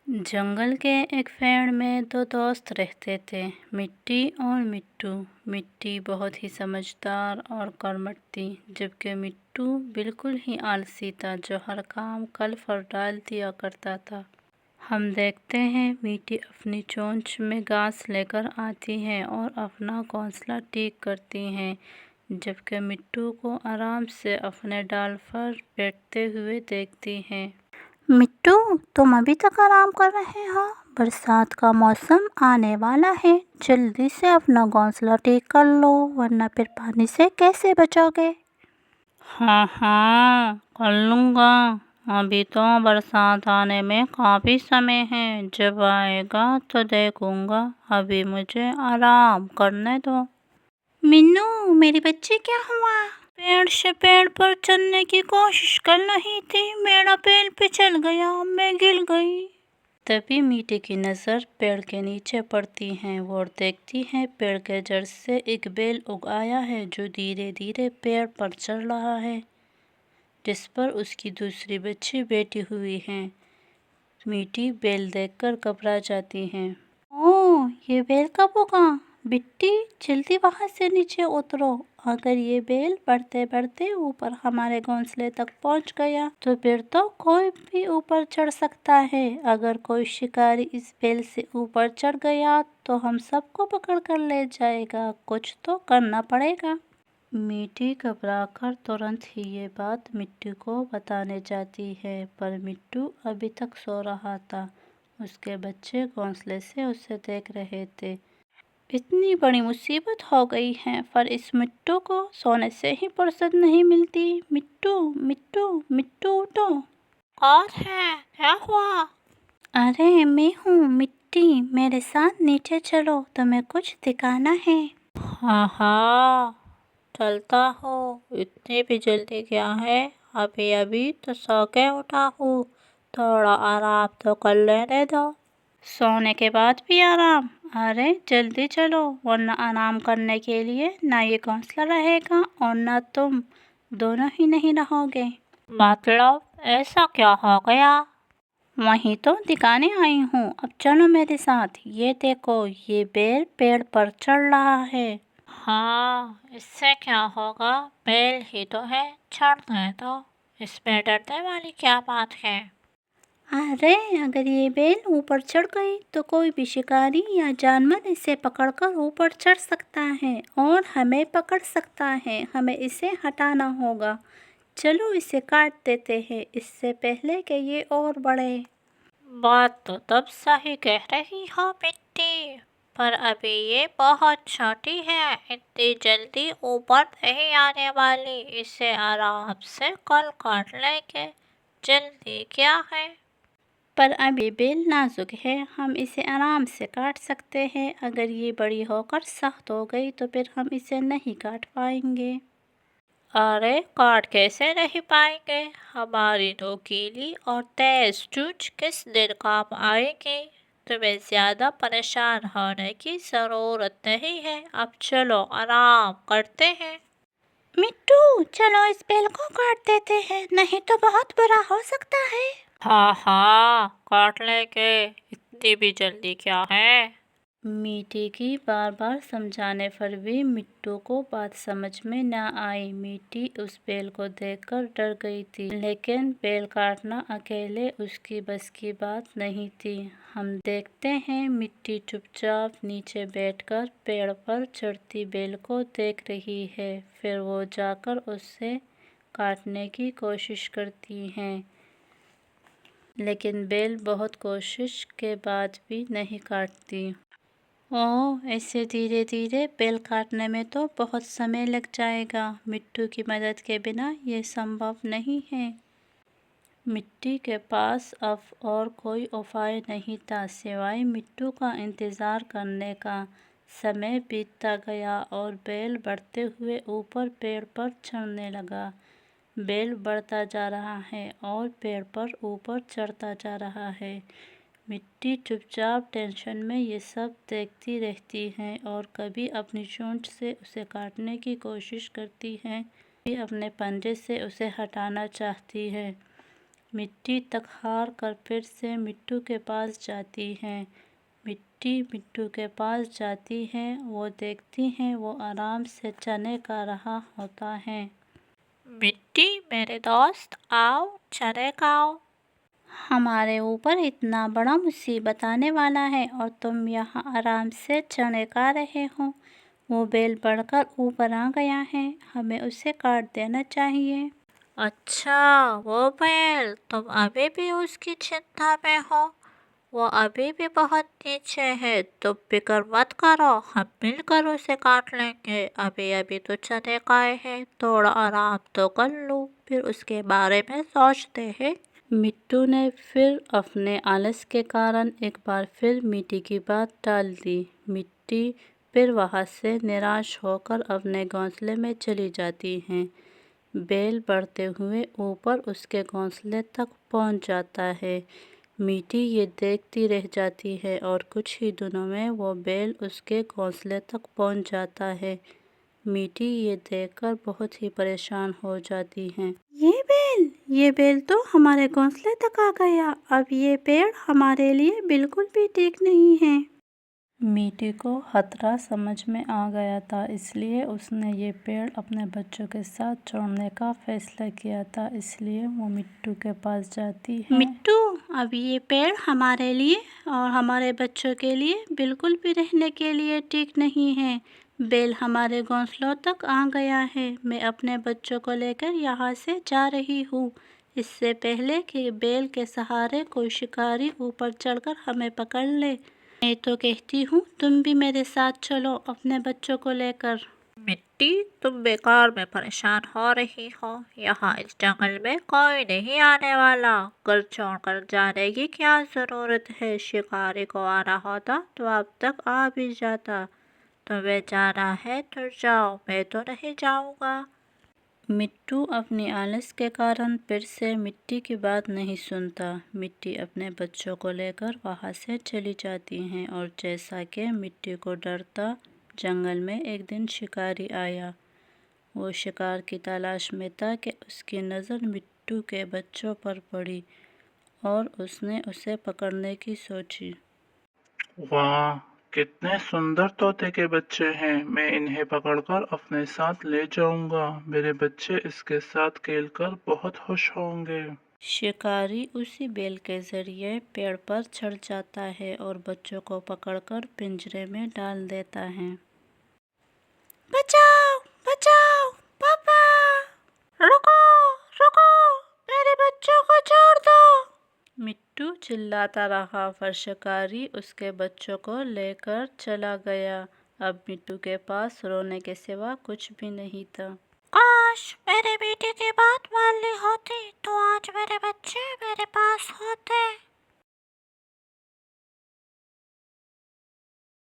जंगल के एक पेड़ में दो दोस्त रहते थे, मिट्टी और मिट्टू। मिट्टी बहुत ही समझदार और कर्मठ थी, जबकि मिट्टू बिल्कुल ही आलसी था, जो हर काम कल पर डाल दिया करता था। हम देखते हैं मिट्टी अपनी चोंच में घास लेकर आती है और अपना घोंसला ठीक करती है, जबकि मिट्टू को आराम से अपने डाल पर बैठते हुए देखती है। मिट्टू, तुम अभी तक आराम कर रहे हो? बरसात का मौसम आने वाला है, जल्दी से अपना घोंसला ठीक कर लो, वरना फिर पानी से कैसे बचोगे? हाँ हाँ, कर लूँगा। अभी तो बरसात आने में काफ़ी समय है, जब आएगा तो देखूँगा। अभी मुझे आराम करने दो। मिन्नू, मेरी बच्ची, क्या हुआ? पेड़ से पेड़ पर चढ़ने की कोशिश कर रही थी, मेरा पेड़ फिसल गया, मैं गिर गई। तभी मीठी की नज़र पेड़ के नीचे पड़ती है और देखती है पेड़ के जड़ से एक बेल उग आया है, जो धीरे धीरे पेड़ पर चढ़ रहा है, जिस पर उसकी दूसरी बच्ची बैठी हुई है। मीठी बेल देखकर घबरा जाती है। ओह, ये बेल कब उगा? बिट्टी, जल्दी वहाँ से नीचे उतरो। अगर ये बेल बढ़ते बढ़ते ऊपर हमारे घोंसले तक पहुँच गया तो फिर तो कोई भी ऊपर चढ़ सकता है। अगर कोई शिकारी इस बेल से ऊपर चढ़ गया तो हम सबको पकड़ कर ले जाएगा। कुछ तो करना पड़ेगा। मीठी घबराकर तुरंत ही ये बात मिट्टू को बताने जाती है, पर मिट्टू अभी तक सो रहा था। उसके बच्चे घोंसले से उसे देख रहे थे। इतनी बड़ी मुसीबत हो गई है, पर इस मिट्टू को सोने से ही फुर्सत नहीं मिलती। मिट्टू, मिट्टू, मिट्टू, उठो। कौन है? क्या हुआ? अरे, मैं हूँ मिट्टी, मेरे साथ नीचे चलो, तुम्हें कुछ दिखाना है। हाँ हाँ, चलता हूँ। इतनी भी जल्दी क्या है? अभी अभी तो सो के उठा हूँ, थोड़ा आराम तो कर लेने दो। सोने के बाद भी आराम? अरे जल्दी चलो, वरना आराम करने के लिए ना ये घोंसला रहेगा और ना तुम, दोनों ही नहीं रहोगे। मतलब ऐसा क्या हो गया? वहीं तो दिखाने आई हूँ, अब चलो मेरे साथ। ये देखो, ये बेल पेड़ पर चढ़ रहा है। हाँ, इससे क्या होगा? बेल ही तो है, चढ़ने दो। इसमें डरने वाली क्या बात है? अरे, अगर ये बेल ऊपर चढ़ गई तो कोई भी शिकारी या जानवर इसे पकड़कर ऊपर चढ़ सकता है और हमें पकड़ सकता है। हमें इसे हटाना होगा। चलो इसे काट देते हैं, इससे पहले कि ये और बढ़े। बात तो तब सही कह रही हो मिट्टी, पर अभी ये बहुत छोटी है, इतनी जल्दी ऊपर नहीं आने वाली। इसे आराम से कल काट लेंगे, जल्दी क्या है? पर अभी बेल नाजुक है, हम इसे आराम से काट सकते हैं। अगर ये बड़ी होकर सख्त हो गई तो फिर हम इसे नहीं काट पाएंगे। अरे, काट कैसे नहीं पाएंगे? हमारी नोकीली और तेज चोंच किस दिन काम आएगी? तुम्हें ज्यादा परेशान होने की जरूरत नहीं है। अब चलो आराम करते हैं। मिट्टू, चलो इस बेल को काट देते हैं, नहीं तो बहुत बुरा हो सकता है। हाँ हाँ, काट लेंगे, इतनी भी जल्दी क्या है? मीठी की बार बार समझाने पर भी मिट्टू को बात समझ में न आई। मीठी उस बेल को देखकर डर गई थी, लेकिन बेल काटना अकेले उसकी बस की बात नहीं थी। हम देखते हैं मिट्टी चुपचाप नीचे बैठकर पेड़ पर चढ़ती बेल को देख रही है। फिर वो जाकर उससे काटने की कोशिश करती है, लेकिन बेल बहुत कोशिश के बाद भी नहीं काटती। ओह, ऐसे धीरे धीरे बेल काटने में तो बहुत समय लग जाएगा। मिट्टू की मदद के बिना ये संभव नहीं है। मिट्टी के पास अब और कोई उपाय नहीं था सिवाय मिट्टू का इंतज़ार करने का। समय बीतता गया और बेल बढ़ते हुए ऊपर पेड़ पर चढ़ने लगा। बेल बढ़ता जा रहा है और पेड़ पर ऊपर चढ़ता जा रहा है। मिट्टी चुपचाप टेंशन में ये सब देखती रहती है और कभी अपनी चोंच से उसे काटने की कोशिश करती है, कभी अपने पंजे से उसे हटाना चाहती है। مٹی تک ہار کر پھر سے مٹو کے پاس جاتی ہے۔ مٹی مٹو کے پاس جاتی ہے، وہ دیکھتی ہے وہ آرام سے چنے کھا رہا ہوتا ہے۔ مٹی میرے دوست، آؤ چنے کھاؤ۔ ہمارے اوپر اتنا بڑا مصیبت آنے والا ہے اور تم یہاں آرام سے چنے کھا رہے ہو۔ وہ بیل بڑھ کر اوپر آ گیا ہے، ہمیں اسے کاٹ دینا چاہیے۔ اچھا، وہ بیل، تم ابھی بھی اس کی چنتا میں ہو؟ وہ ابھی بھی بہت نیچے ہے، تم فکر مت کرو، ہم مل کر اسے کاٹ لیں گے۔ ابھی ابھی تو چنے کھائے ہیں، تھوڑا آرام تو کر لو، پھر اس کے بارے میں سوچتے ہیں۔ مٹو نے پھر اپنے آلس کے کارن ایک بار پھر مٹی کی بات ٹال دی۔ مٹی پھر وہاں سے نراش ہو کر اپنے گھونسلے میں چلی جاتی ہے۔ بیل بڑھتے ہوئے اوپر اس کے گھونسلے تک پہنچ جاتا ہے۔ مٹی یہ دیکھتی رہ جاتی ہے اور کچھ ہی دنوں میں وہ بیل اس کے گھونسلے تک پہنچ جاتا ہے۔ مٹی یہ دیکھ کر بہت ہی پریشان ہو جاتی ہے۔ یہ بیل تو ہمارے گھونسلے تک آ گیا، اب یہ پیڑ ہمارے لیے بالکل بھی ٹھیک نہیں ہے۔ مٹی کو خطرہ سمجھ میں آ گیا تھا، اس لیے اس نے یہ پیڑ اپنے بچوں کے ساتھ چھوڑنے کا فیصلہ کیا تھا، اس لیے وہ مٹو کے پاس جاتی ہے۔ مٹو، اب یہ پیڑ ہمارے لیے اور ہمارے بچوں کے لیے بالکل بھی رہنے کے لیے ٹھیک نہیں ہے۔ بیل ہمارے گھونسلوں تک آ گیا ہے، میں اپنے بچوں کو لے کر یہاں سے جا رہی ہوں، اس سے پہلے کہ بیل کے سہارے کوئی شکاری اوپر چڑھ کر ہمیں پکڑ لے۔ میں تو کہتی ہوں تم بھی میرے ساتھ چلو اپنے بچوں کو لے کر۔ مٹی، تم بیکار میں پریشان ہو رہی ہو، یہاں اس جنگل میں کوئی نہیں آنے والا، گھر چھوڑ کر جانے کی کیا ضرورت ہے؟ شکاری کو آنا ہوتا تو اب تک آ بھی جاتا، تمہیں جانا ہے تو جاؤ، میں تو نہیں جاؤں گا۔ مٹو اپنی آلس کے کارن پھر سے مٹی کی بات نہیں سنتا۔ مٹی اپنے بچوں کو لے کر وہاں سے چلی جاتی ہے اور جیسا کہ مٹی کو ڈر تھا، جنگل میں ایک دن شکاری آیا۔ وہ شکار کی تلاش میں تھا کہ اس کی نظر مٹو کے بچوں پر پڑی اور اس نے اسے پکڑنے کی سوچی۔ واہ، کتنے سندر طوطے کے بچے ہیں، میں انہیں پکڑ کر اپنے ساتھ لے جاؤں گا، میرے بچے اس کے ساتھ کھیل کر بہت خوش ہوں گے۔ شکاری اسی بیل کے ذریعے پیڑ پر چڑھ جاتا ہے اور بچوں کو پکڑ کر پنجرے میں ڈال دیتا ہے۔ بچاؤ بچاؤ، پاپا، رکو رکو، میرے بچوں کو چھوڑ دو۔ مٹو چلاتا رہا پر شکاری اس کے بچوں کو لے کر چلا گیا۔ اب مٹو کے پاس رونے کے سوا کچھ بھی نہیں تھا۔ کاش میرے بیٹے کی بات مان لی ہوتی تو آج میرے بچے میرے پاس ہوتے۔